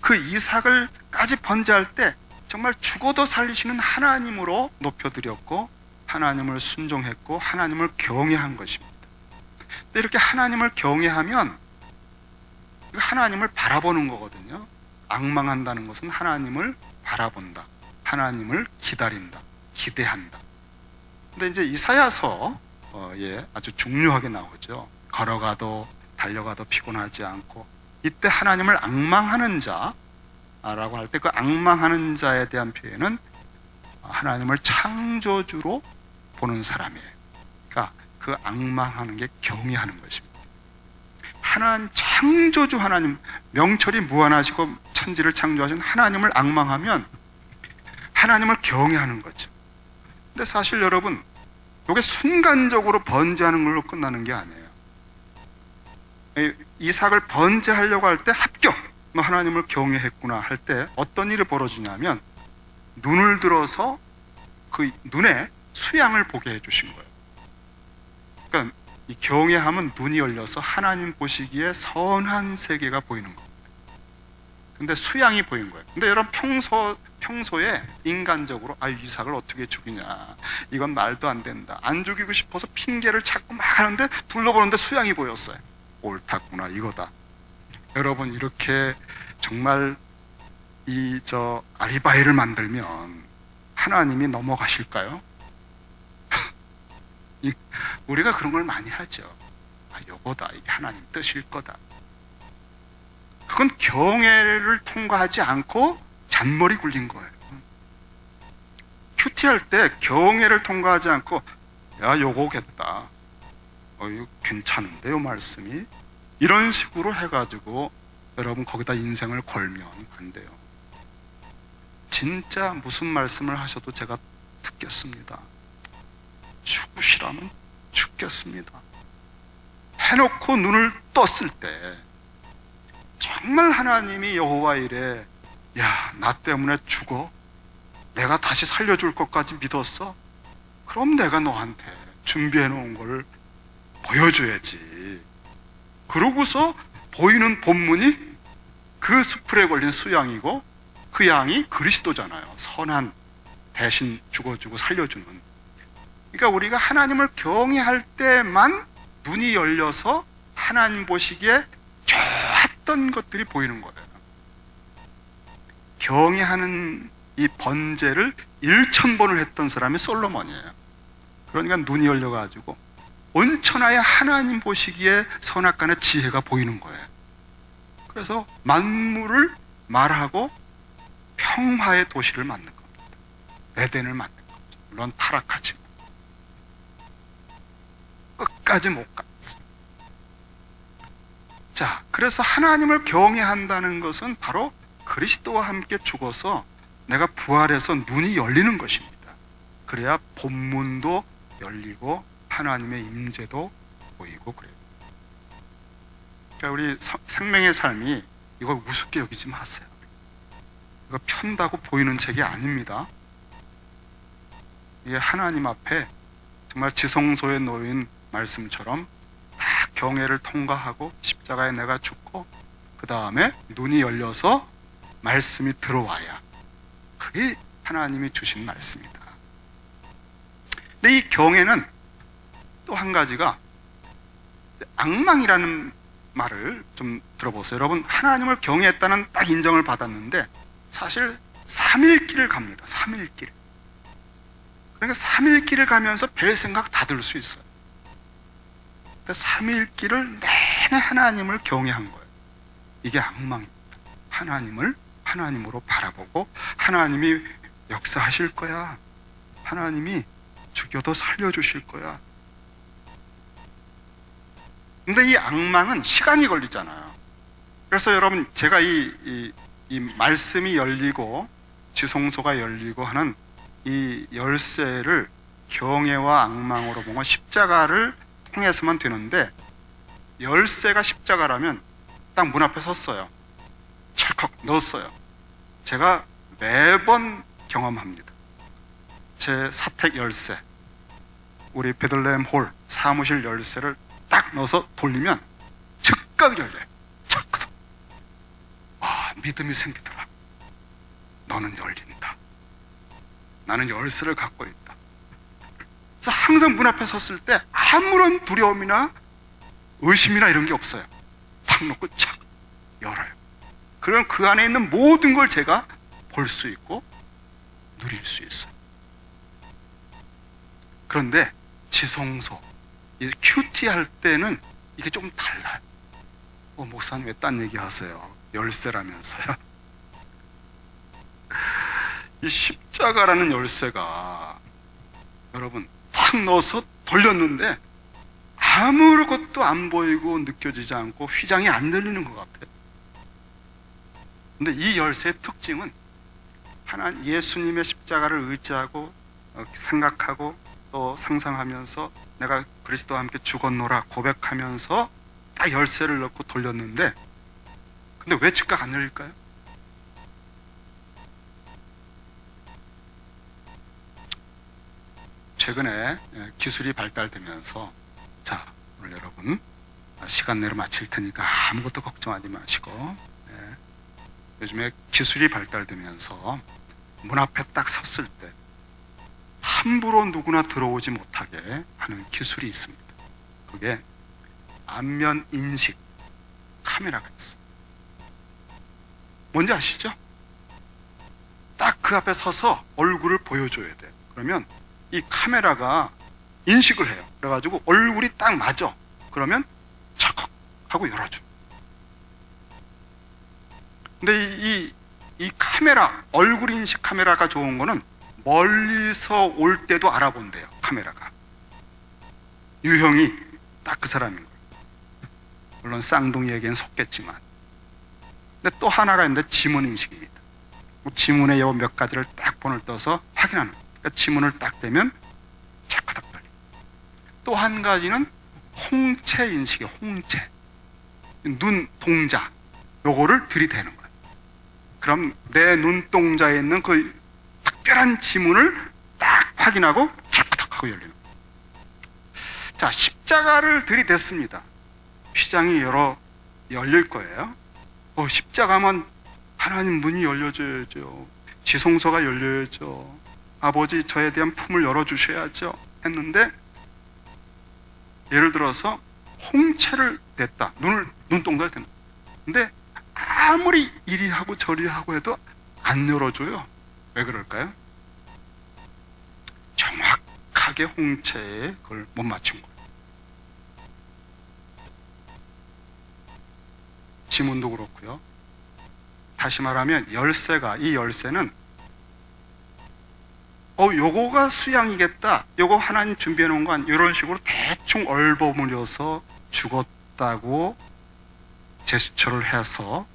그 이삭을까지 번제할 때 정말 죽어도 살리시는 하나님으로 높여드렸고 하나님을 순종했고 하나님을 경외한 것입니다. 근데 이렇게 하나님을 경외하면 하나님을 바라보는 거거든요. 앙망한다는 것은 하나님을 바라본다, 하나님을 기다린다, 기대한다. 근데 이제 이사야서에 아주 중요하게 나오죠. 걸어가도 달려가도 피곤하지 않고, 이때 하나님을 앙망하는 자라고 할 때 그 앙망하는 자에 대한 표현은 하나님을 창조주로 보는 사람이에요. 그러니까 그 앙망하는 게 경외하는 것입니다. 하나님, 창조주 하나님, 명철이 무한하시고 천지를 창조하신 하나님을 앙망하면 하나님을 경외하는 거죠. 근데 사실 여러분, 이게 순간적으로 번제하는 걸로 끝나는 게 아니에요. 이삭을 번제하려고 할 때 합격! 하나님을 경외했구나 할 때 어떤 일이 벌어지냐면 눈을 들어서 그 눈에 수양을 보게 해주신 거예요. 그러니까 이 경외함은 눈이 열려서 하나님 보시기에 선한 세계가 보이는 겁니다. 근데 수양이 보인 거예요. 근데 여러분 평소에 인간적으로 이삭을 어떻게 죽이냐, 이건 말도 안 된다, 안 죽이고 싶어서 핑계를 찾고 막 하는데 둘러보는데 수양이 보였어요. 옳았구나, 이거다. 여러분, 이렇게 정말 아리바이를 만들면 하나님이 넘어가실까요? 우리가 그런 걸 많이 하죠. 요거다, 이게 하나님 뜻일 거다. 그건 경외를 통과하지 않고 잔머리 굴린 거예요. 큐티할 때 경외를 통과하지 않고 요거겠다, 이거 괜찮은데요 말씀이, 이런 식으로 해가지고 여러분 거기다 인생을 걸면 안 돼요. 진짜 무슨 말씀을 하셔도 제가 듣겠습니다. 죽으시라면 죽겠습니다 해놓고 눈을 떴을 때 정말 하나님이 여호와 이래, 야, 나 때문에 죽어? 내가 다시 살려줄 것까지 믿었어? 그럼 내가 너한테 준비해 놓은 걸 보여줘야지. 그러고서 보이는 본문이 그 수풀에 걸린 수양이고, 그 양이 그리스도잖아요. 선한, 대신 죽어주고 살려주는. 그러니까 우리가 하나님을 경외할 때만 눈이 열려서 하나님 보시기에 좋았던 것들이 보이는 거예요. 경외하는 이 번제를 1000번을 했던 사람이 솔로몬이에요. 그러니까 눈이 열려가지고 온천하에 하나님 보시기에 선악간의 지혜가 보이는 거예요. 그래서 만물을 말하고 평화의 도시를 만든 겁니다. 에덴을 만든 거죠. 물론 타락하지만 끝까지 못 갔어요. 자, 그래서 하나님을 경외한다는 것은 바로 그리스도와 함께 죽어서 내가 부활해서 눈이 열리는 것입니다. 그래야 본문도 열리고 하나님의 임재도 보이고 그래요. 그러니까 우리 생명의 삶이 이걸 우습게 여기지 마세요. 이거 편다고 보이는 책이 아닙니다. 이게 하나님 앞에 정말 지성소에 놓인 말씀처럼 다 경외를 통과하고 십자가에 내가 죽고 그 다음에 눈이 열려서 말씀이 들어와야, 그게 하나님이 주신 말씀이다. 근데 이 경외는 또 한 가지가 앙망이라는 말을 좀 들어보세요. 여러분, 하나님을 경외했다는 딱 인정을 받았는데 사실 3일길을 갑니다. 3일길. 그러니까 3일길을 가면서 별 생각 다 들 수 있어요. 근데 3일길을 내내 하나님을 경외한 거예요. 이게 앙망입니다. 하나님을 하나님으로 바라보고 하나님이 역사하실 거야. 하나님이 죽여도 살려주실 거야. 근데 이 악망은 시간이 걸리잖아요. 그래서 여러분, 제가 이 말씀이 열리고 지성소가 열리고 하는 이 열쇠를 경외와 악망으로 보면 십자가를 통해서만 되는데, 열쇠가 십자가라면 딱 문 앞에 섰어요. 찰컥 넣었어요. 제가 매번 경험합니다. 제 사택 열쇠, 우리 베들레헴 홀 사무실 열쇠를 딱 넣어서 돌리면 즉각 열려요. 착. 와, 믿음이 생기더라. 너는 열린다. 나는 열쇠를 갖고 있다. 그래서 항상 문 앞에 섰을 때 아무런 두려움이나 의심이나 이런 게 없어요. 탁 놓고 착 열어요. 그럼 그 안에 있는 모든 걸 제가 볼 수 있고 누릴 수 있어요. 그런데 지성소, 이 큐티 할 때는 이게 좀 달라요. 목사님 왜 딴 얘기 하세요? 열쇠라면서요. 이 십자가라는 열쇠가 여러분 탁 넣어서 돌렸는데 아무것도 안 보이고 느껴지지 않고 휘장이 안 열리는 것 같아요. 근데 이 열쇠의 특징은 하나님 예수님의 십자가를 의지하고 생각하고 또 상상하면서 내가 그리스도와 함께 죽었노라 고백하면서 딱 열쇠를 넣고 돌렸는데, 근데 왜 즉각 안 열릴까요? 최근에 기술이 발달되면서, 자, 오늘 여러분 시간 내로 마칠 테니까 아무것도 걱정하지 마시고, 요즘에 기술이 발달되면서 문 앞에 딱 섰을 때 함부로 누구나 들어오지 못하게 하는 기술이 있습니다. 그게 안면 인식 카메라가 있어요. 뭔지 아시죠? 딱 그 앞에 서서 얼굴을 보여줘야 돼요. 그러면 이 카메라가 인식을 해요. 그래가지고 얼굴이 딱 맞아. 그러면 착각 하고 열어줘. 근데 이 카메라, 얼굴 인식 카메라가 좋은 거는 멀리서 올 때도 알아본대요. 카메라가 유형이 딱 그 사람인 거예요. 물론 쌍둥이에겐 속겠지만. 근데 또 하나가 있는데 지문 인식입니다. 지문에 요 몇 가지를 딱 번호를 떠서 확인하는 거예요. 그러니까 지문을 딱 대면 차크닥 걸리고. 또 한 가지는 홍채 인식이에요. 홍채, 눈 동자, 요거를 들이대는 거예요. 그럼 내 눈동자에 있는 그 특별한 지문을 딱 확인하고 차크닥 하고 열리는 거예요. 자, 십자가를 들이댔습니다. 휘장이 열릴 거예요. 십자가만 하나님 문이 열려줘야죠. 지성소가 열려야죠. 아버지 저에 대한 품을 열어주셔야죠 했는데, 예를 들어서 홍채를 댔다. 눈동자를 댔다. 근데 아무리 이리 하고 저리 하고 해도 안 열어줘요. 왜 그럴까요? 정확하게 홍채에 그걸 못 맞춘 거예요. 지문도 그렇고요. 다시 말하면 이 열쇠는 요거가 수양이겠다, 요거 하나님 준비해 놓은 건 이런 식으로 대충 얼버무려서 죽었다고 제스처를 해서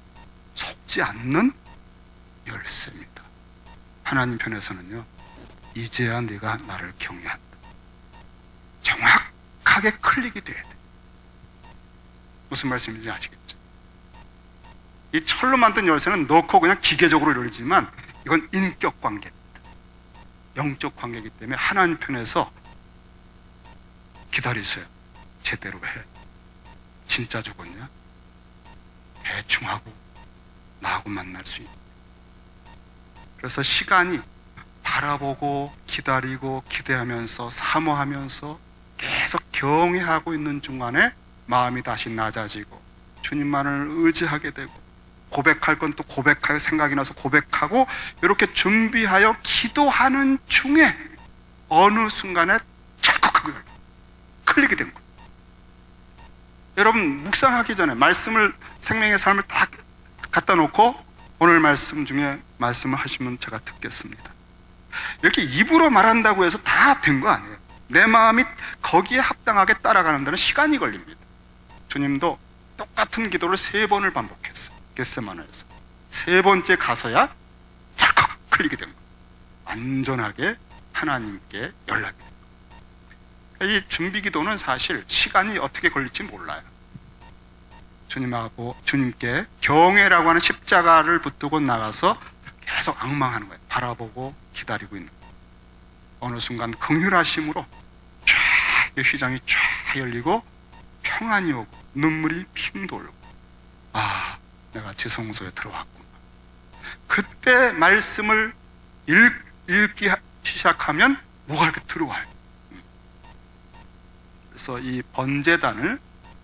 속지 않는 열쇠입니다. 하나님 편에서는요, 이제야 네가 나를 경외한다. 정확하게 클릭이 돼야 돼. 무슨 말씀인지 아시겠죠? 이 철로 만든 열쇠는 넣고 그냥 기계적으로 열리지만 이건 인격 관계입니다. 영적 관계이기 때문에 하나님 편에서 기다리세요. 제대로 해. 진짜 죽었냐? 대충 하고 나하고 만날 수 있다. 그래서 시간이 바라보고 기다리고 기대하면서 사모하면서 계속 경외하고 있는 중간에 마음이 다시 낮아지고 주님만을 의지하게 되고, 고백할 건 또 고백하여 생각이 나서 고백하고, 이렇게 준비하여 기도하는 중에 어느 순간에 착각하고 클릭이 된 거예요. 여러분, 묵상하기 전에 말씀을, 생명의 삶을 딱 갖다 놓고 오늘 말씀 중에 말씀을 하시면 제가 듣겠습니다. 이렇게 입으로 말한다고 해서 다 된 거 아니에요. 내 마음이 거기에 합당하게 따라가는 데는 시간이 걸립니다. 주님도 똑같은 기도를 3번을 반복했어요. 겟세마네에서 3번째 가서야 찰컥 풀리게 된 거예요. 완전하게 하나님께 연락이 된 거예요. 이 준비기도는 사실 시간이 어떻게 걸릴지 몰라요. 주님께 경외라고 하는 십자가를 붙들고 나가서 계속 앙망하는 거예요. 바라보고 기다리고 있는 거예요. 어느 순간 긍휼하심으로 쫙 휘장이 쫙 열리고 평안이 오고 눈물이 핑 돌고, 아, 내가 지성소에 들어왔구나. 그때 말씀을 읽기 시작하면 뭐가 이렇게 들어와요. 그래서 이 번제단을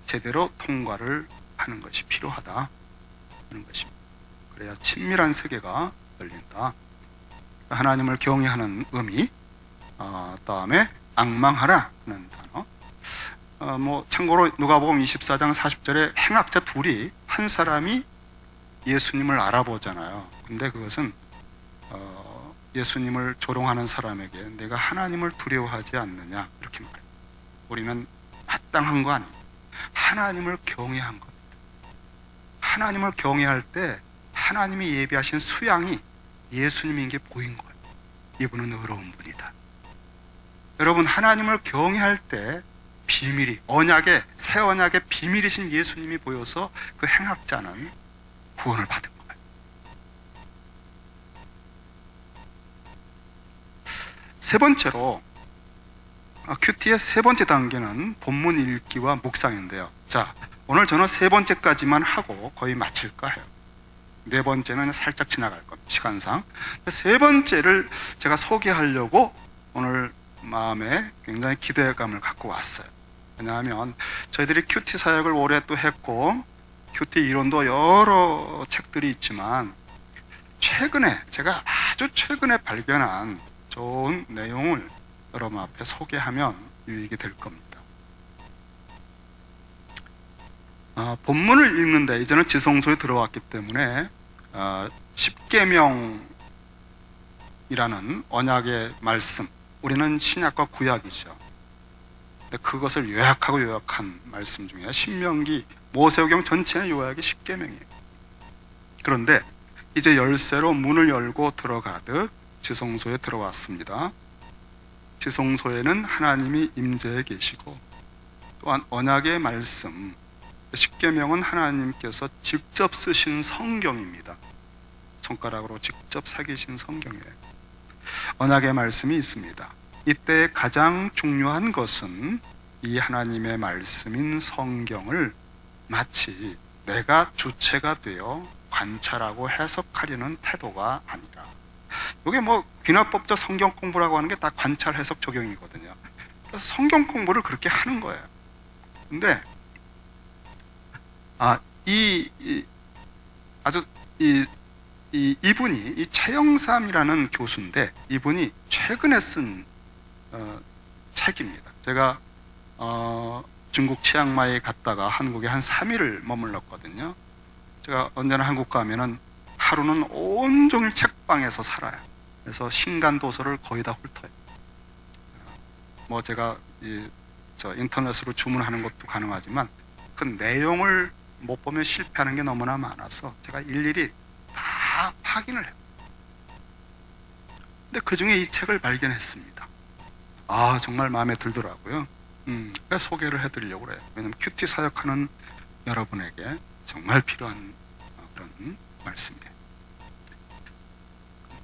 제대로 통과를 하는 것이 필요하다 하는 것입니다. 그래야 친밀한 세계가 열린다. 하나님을 경외하는 의미, 다음에 앙망하라 하는 단어. 참고로 누가복음 24장 40절에 행악자 둘이, 한 사람이 예수님을 알아보잖아요. 근데 그것은 예수님을 조롱하는 사람에게 내가 하나님을 두려워하지 않느냐 이렇게 말해요. 우리는 마땅한 거 아니에요. 하나님을 경외한 겁니다. 하나님을 경외할 때 하나님이 예비하신 수양이 예수님인 게 보인 거예요. 이분은 의로운 분이다. 여러분, 하나님을 경외할 때 비밀이, 새 언약의 비밀이신 예수님이 보여서 그 행악자는 구원을 받은 거예요. 세 번째로, 큐티의 세 번째 단계는 본문 읽기와 묵상인데요. 자, 오늘 저는 세 번째까지만 하고 거의 마칠까 해요. 네 번째는 살짝 지나갈 겁니다, 시간상. 세 번째를 제가 소개하려고 오늘 마음에 굉장히 기대감을 갖고 왔어요. 왜냐하면 저희들이 큐티 사역을 오래 또 했고 큐티 이론도 여러 책들이 있지만 제가 아주 최근에 발견한 좋은 내용을 여러분 앞에 소개하면 유익이 될 겁니다. 본문을 읽는데 이제는 지성소에 들어왔기 때문에 십계명이라는 언약의 말씀, 우리는 신약과 구약이죠. 근데 그것을 요약한 말씀 중에 신명기, 모세오경 전체의 요약이 십계명이에요. 그런데 이제 열쇠로 문을 열고 들어가듯 지성소에 들어왔습니다. 지성소에는 하나님이 임재해 계시고, 또한 언약의 말씀, 십계명은 하나님께서 직접 쓰신 성경입니다. 손가락으로 직접 새기신 성경이에요. 언약의 말씀이 있습니다. 이때 가장 중요한 것은 이 하나님의 말씀인 성경을 마치 내가 주체가 되어 관찰하고 해석하려는 태도가 아니라, 이게 귀납법적 성경 공부라고 하는 게 다 관찰, 해석, 적용이거든요. 그래서 성경 공부를 그렇게 하는 거예요. 근데 이분이 최영삼이라는 교수인데, 이분이 최근에 쓴 책입니다. 제가 중국 치앙마이에 갔다가 한국에 한 3일을 머물렀거든요. 제가 언제나 한국 가면은 하루는 온종일 책방에서 살아요. 그래서 신간 도서를 거의 다 훑어요. 제가 인터넷으로 주문하는 것도 가능하지만 그 내용을 못 보면 실패하는 게 너무나 많아서 제가 일일이 다 확인을 해요. 근데 그 중에 이 책을 발견했습니다. 정말 마음에 들더라고요. 그래서 소개를 해드리려고 그래요. 왜냐면 큐티 사역하는 여러분에게 정말 필요한 그런 말씀이에요.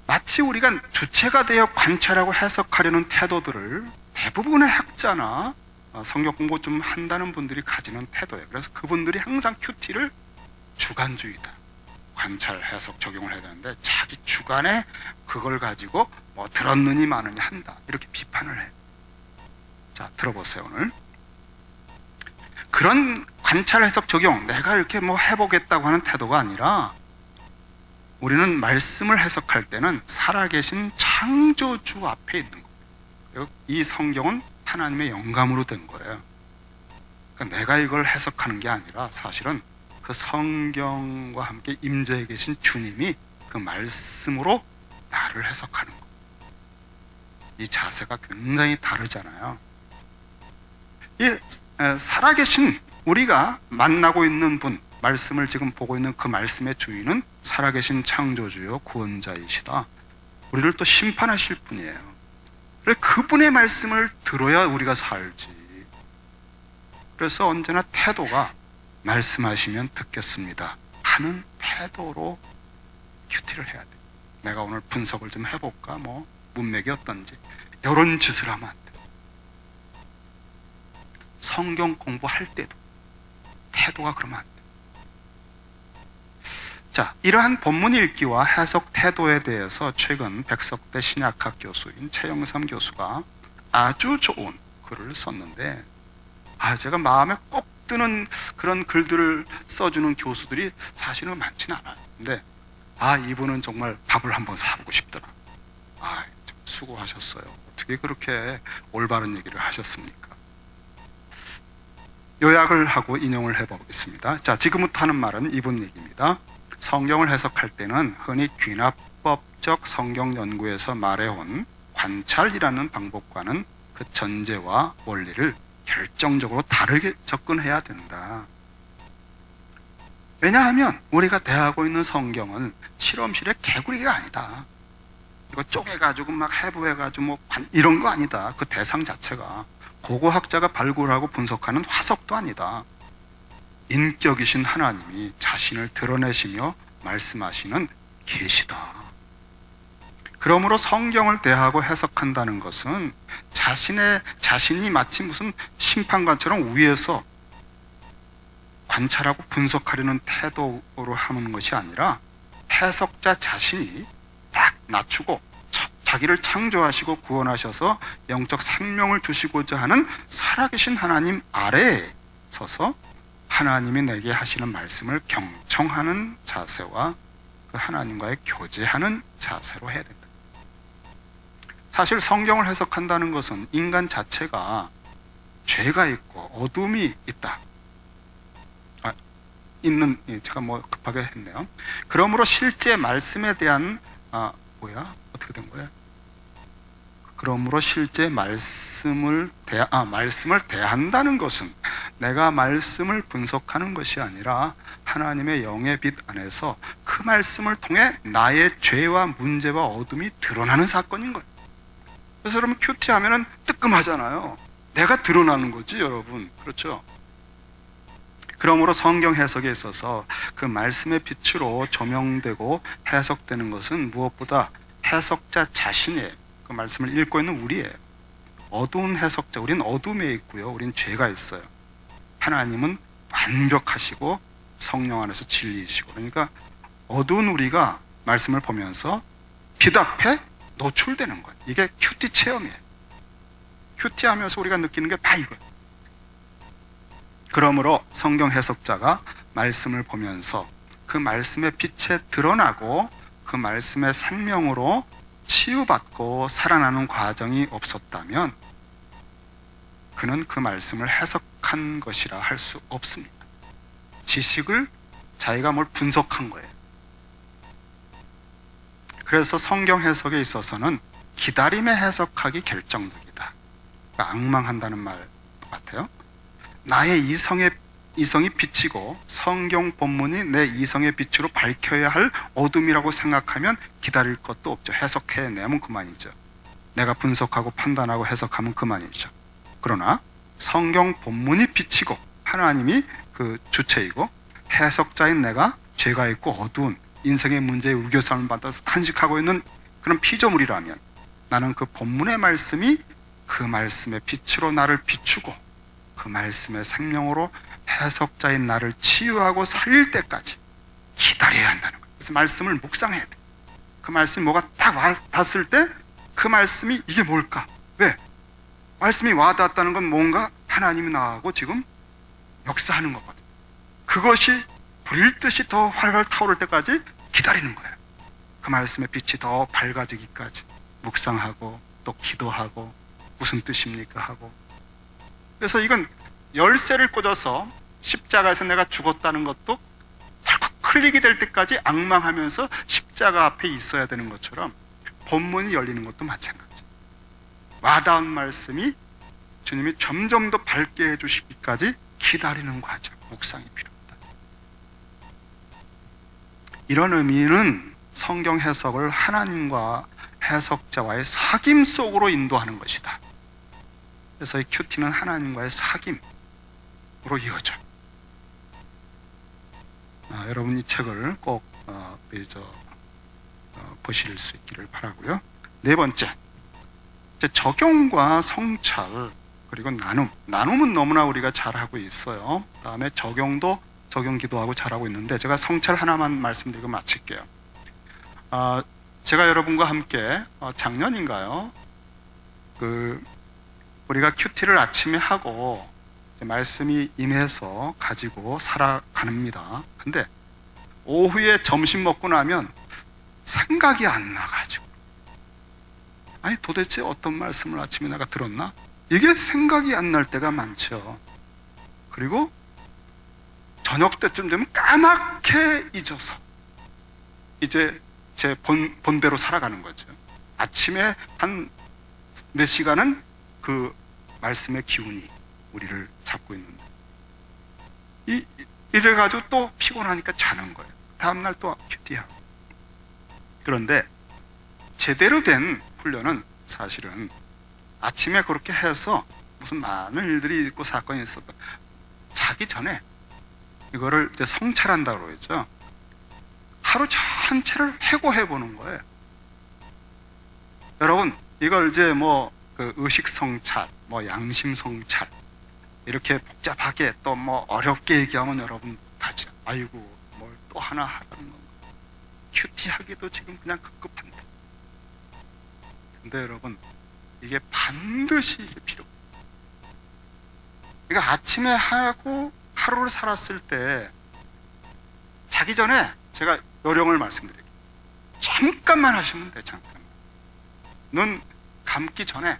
마치 우리가 주체가 되어 관찰하고 해석하려는 태도들을 대부분의 학자나 성경 공부 좀 한다는 분들이 가지는 태도예요. 그래서 그분들이 항상 큐티를 주관주의다, 관찰, 해석, 적용을 해야 되는데 자기 주관에 그걸 가지고 들었느니 마느니 한다, 이렇게 비판을 해요. 자, 들어보세요. 오늘 그런 관찰, 해석, 적용, 내가 이렇게 해보겠다고 하는 태도가 아니라, 우리는 말씀을 해석할 때는 살아계신 창조주 앞에 있는 거예요. 이 성경은 하나님의 영감으로 된 거예요. 그러니까 내가 이걸 해석하는 게 아니라 사실은 그 성경과 함께 임재해 계신 주님이 그 말씀으로 나를 해석하는 거예요. 이 자세가 굉장히 다르잖아요. 이 살아계신 우리가 만나고 있는 분, 말씀을 지금 보고 있는 그 말씀의 주인은 살아계신 창조주요 구원자이시다. 우리를 또 심판하실 분이에요. 그래서 그분의 말씀을 들어야 우리가 살지. 그래서 언제나 태도가 말씀하시면 듣겠습니다 하는 태도로 큐티를 해야 돼. 내가 오늘 분석을 좀 해볼까? 뭐 문맥이 어떤지 이런 짓을 하면 안 돼. 성경 공부할 때도 태도가 그러면 안 돼. 자, 이러한 본문 읽기와 해석 태도에 대해서 최근 백석대 신약학 교수인 최영삼 교수가 아주 좋은 글을 썼는데, 제가 마음에 꼭 드는 그런 글들을 써주는 교수들이 사실은 많지는 않아요. 근데 이분은 정말 밥을 한번 사보고 싶더라. 수고하셨어요. 어떻게 그렇게 올바른 얘기를 하셨습니까? 요약을 하고 인용을 해보겠습니다. 자, 지금부터 하는 말은 이분 얘기입니다. 성경을 해석할 때는 흔히 귀납법적 성경 연구에서 말해온 관찰이라는 방법과는 그 전제와 원리를 결정적으로 다르게 접근해야 된다. 왜냐하면 우리가 대하고 있는 성경은 실험실의 개구리가 아니다. 이거 쪼개가지고 막 해부해가지고 뭐 이런 거 아니다. 그 대상 자체가 고고학자가 발굴하고 분석하는 화석도 아니다. 인격이신 하나님이 자신을 드러내시며 말씀하시는 계시다. 그러므로 성경을 대하고 해석한다는 것은 자신이 마치 무슨 심판관처럼 위에서 관찰하고 분석하려는 태도로 하는 것이 아니라 해석자 자신이 딱 낮추고 자기를 창조하시고 구원하셔서 영적 생명을 주시고자 하는 살아계신 하나님 아래에 서서 하나님이 내게 하시는 말씀을 경청하는 자세와 그 하나님과의 교제하는 자세로 해야 된다. 사실 성경을 해석한다는 것은 인간 자체가 죄가 있고 어둠이 있다. 제가 뭐 급하게 했네요. 그러므로 실제 말씀에 대한 어떻게 된 거예요? 그러므로 실제 말씀을 대한다는 것은 내가 말씀을 분석하는 것이 아니라 하나님의 영의 빛 안에서 그 말씀을 통해 나의 죄와 문제와 어둠이 드러나는 사건인 거예요. 그래서 여러분 큐티 하면은 뜨끔하잖아요. 내가 드러나는 거지, 여러분. 그렇죠? 그러므로 성경 해석에 있어서 그 말씀의 빛으로 조명되고 해석되는 것은 무엇보다 해석자 자신의 그 말씀을 읽고 있는 우리예요. 어두운 해석자, 우린 어둠에 있고요. 우린 죄가 있어요. 하나님은 완벽하시고 성령 안에서 진리이시고, 그러니까 어두운 우리가 말씀을 보면서 빛 앞에 노출되는 거예요. 이게 큐티 체험이에요. 큐티 하면서 우리가 느끼는 게 다 이거예요. 그러므로 성경 해석자가 말씀을 보면서 그 말씀의 빛에 드러나고 그 말씀의 생명으로 치유받고 살아나는 과정이 없었다면 그는 그 말씀을 해석한 것이라 할 수 없습니다. 지식을 자기가 뭘 분석한 거예요. 그래서 성경 해석에 있어서는 기다림의 해석하기 결정적이다. 그러니까 앙망한다는 말 같아요. 나의 이성이 비치고 성경 본문이 내 이성의 빛으로 밝혀야 할 어둠이라고 생각하면 기다릴 것도 없죠. 해석해내면 그만이죠. 내가 분석하고 판단하고 해석하면 그만이죠. 그러나 성경 본문이 비치고 하나님이 그 주체이고 해석자인 내가 죄가 있고 어두운 인생의 문제에 우겨싸움을 받아서 탄식하고 있는 그런 피조물이라면 나는 그 본문의 말씀이 그 말씀의 빛으로 나를 비추고 그 말씀의 생명으로 해석자인 나를 치유하고 살릴 때까지 기다려야 한다는 거예요. 그래서 말씀을 묵상해야 돼. 그 말씀이 뭐가 딱 와닿았을 때 그 말씀이 이게 뭘까? 왜? 말씀이 와닿았다는 건 뭔가 하나님이 나하고 지금 역사하는 거거든. 그것이 불일 듯이 더 활활 타오를 때까지 기다리는 거예요. 그 말씀의 빛이 더 밝아지기까지 묵상하고 또 기도하고 무슨 뜻입니까 하고. 그래서 이건 열쇠를 꽂아서 십자가에서 내가 죽었다는 것도 자꾸 클릭이 될 때까지 앙망하면서 십자가 앞에 있어야 되는 것처럼 본문이 열리는 것도 마찬가지. 와닿은 말씀이 주님이 점점 더 밝게 해주시기까지 기다리는 과정, 묵상이 필요하다. 이런 의미는 성경 해석을 하나님과 해석자와의 사귐 속으로 인도하는 것이다. 그래서 이 큐티는 하나님과의 사귐으로 이어져. 여러분 이 책을 꼭 보실 수 있기를 바라고요. 네 번째, 이제 적용과 성찰 그리고 나눔은 너무나 우리가 잘하고 있어요. 그다음에 적용도 적용 기도하고 잘하고 있는데 제가 성찰 하나만 말씀드리고 마칠게요. 제가 여러분과 함께 작년인가요? 우리가 큐티를 아침에 하고 말씀이 임해서 가지고 살아갑니다. 근데 오후에 점심 먹고 나면 생각이 안 나가지고, 아니 도대체 어떤 말씀을 아침에 내가 들었나? 이게 생각이 안 날 때가 많죠. 그리고 저녁 때쯤 되면 까맣게 잊어서 이제 제 본대로 살아가는 거죠. 아침에 한 몇 시간은 그 말씀의 기운이 우리를 잡고 있는데 이래가지고 또 피곤하니까 자는 거예요. 다음날 또 큐티하고. 그런데 제대로 된 훈련은 사실은 아침에 그렇게 해서 무슨 많은 일들이 있고 사건이 있었다, 자기 전에 이거를 이제 성찰한다고 그러죠. 하루 전체를 회고해 보는 거예요. 여러분 이걸 이제 그 의식 성찰, 양심 성찰 이렇게 복잡하게 또 어렵게 얘기하면 여러분 못하죠. 아이고 뭘 또 하나 하라는 건가. 큐티 하기도 지금 그냥 급급한데. 근데 여러분 이게 반드시 이게 필요해요. 그러니까 아침에 하고 하루를 살았을 때 자기 전에 제가 요령을 말씀드릴게요. 잠깐만 하시면 돼요. 잠깐만. 눈 감기 전에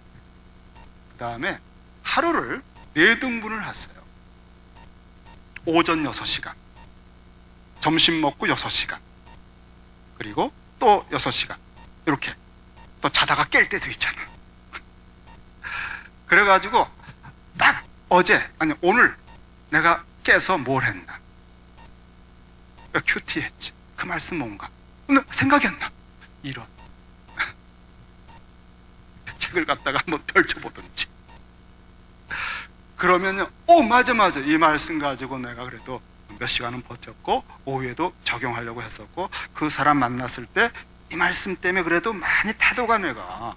그 다음에 하루를 4등분을 하세요. 오전 6시간, 점심 먹고 6시간, 그리고 또 6시간, 이렇게 또 자다가 깰 때도 있잖아. 그래가지고 딱 오늘 내가 깨서 뭘 했나, 큐티 했지, 그 말씀 뭔가 근데 생각이 안 나. 이런 책을 갖다가 한번 펼쳐보든지. 그러면요, 맞아 이 말씀 가지고 내가 그래도 몇 시간은 버텼고 오후에도 적용하려고 했었고 그 사람 만났을 때 이 말씀 때문에 그래도 많이 태도가 내가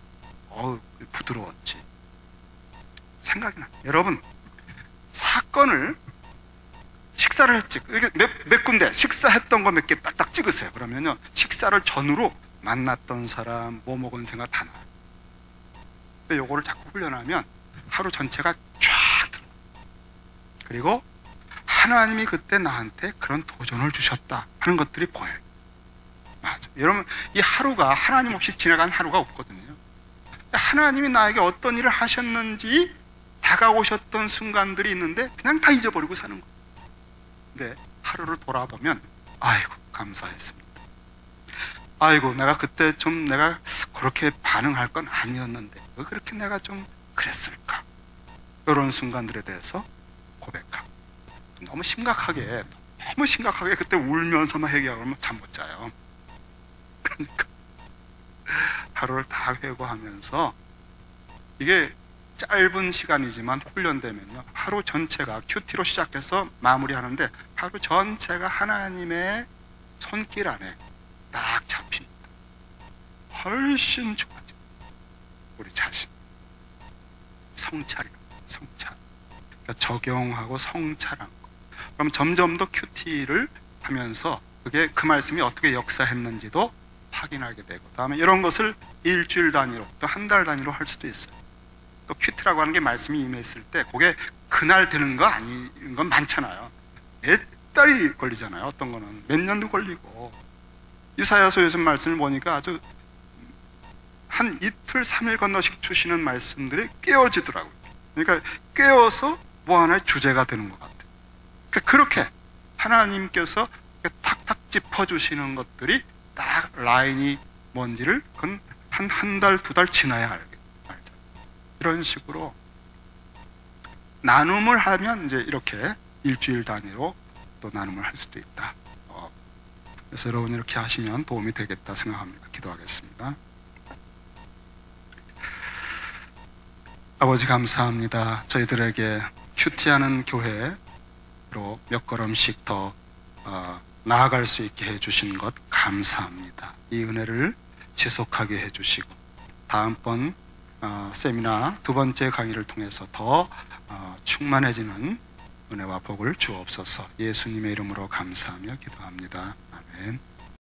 부드러웠지. 생각이 나. 여러분 사건을 식사를 했지. 이게 몇 군데 식사했던 거 몇 개 딱딱 찍으세요. 그러면요 식사를 전후로 만났던 사람 뭐 먹은 생각 다 나요. 근데 요거를 자꾸 훈련하면 하루 전체가 쫙 들어. 그리고 하나님이 그때 나한테 그런 도전을 주셨다 하는 것들이 보여요. 맞아. 여러분 이 하루가 하나님 없이 지나간 하루가 없거든요. 하나님이 나에게 어떤 일을 하셨는지 다가오셨던 순간들이 있는데 그냥 다 잊어버리고 사는 거예요. 근데 하루를 돌아보면 아이고 감사했습니다. 아이고 내가 그때 좀 내가 그렇게 반응할 건 아니었는데 왜 그렇게 내가 좀 그랬을까. 이런 순간들에 대해서 고백하고. 너무 심각하게 그때 울면서만 얘기하면 잠 못 자요. 그러니까 하루를 다 회고하면서 이게 짧은 시간이지만 훈련되면요 하루 전체가 큐티로 시작해서 마무리하는데 하루 전체가 하나님의 손길 안에 딱 잡힙니다. 훨씬 좋아져. 우리 자신 성찰이에요. 성찰. 그러니까 적용하고 성찰한 거. 그럼 점점 더 큐티를 하면서 그게 그 말씀이 어떻게 역사했는지도 확인하게 되고, 다음에 이런 것을 일주일 단위로 또 한 달 단위로 할 수도 있어요. 또 큐티라고 하는 게 말씀이 임했을 때 그게 그날 되는 거 아닌 건 많잖아요. 몇 달이 걸리잖아요. 어떤 거는 몇 년도 걸리고. 이사야서 요즘 말씀을 보니까 아주 한 이틀 3일 건너씩 주시는 말씀들이 깨어지더라고요. 그러니까 깨어서 뭐 하나의 주제가 되는 것 같아요. 그러니까 그렇게 하나님께서 탁탁 짚어주시는 것들이 딱 라인이 뭔지를 그건 한 달, 2달 지나야 알죠. 이런 식으로 나눔을 하면 이제 이렇게 일주일 단위로 또 나눔을 할 수도 있다. 그래서 여러분 이렇게 하시면 도움이 되겠다 생각합니다. 기도하겠습니다. 아버지 감사합니다. 저희들에게 큐티하는 교회로 몇 걸음씩 더 나아갈 수 있게 해주신 것 감사합니다. 이 은혜를 지속하게 해주시고 다음번 세미나 두 번째 강의를 통해서 더 충만해지는 은혜와 복을 주옵소서. 예수님의 이름으로 감사하며 기도합니다. 아멘.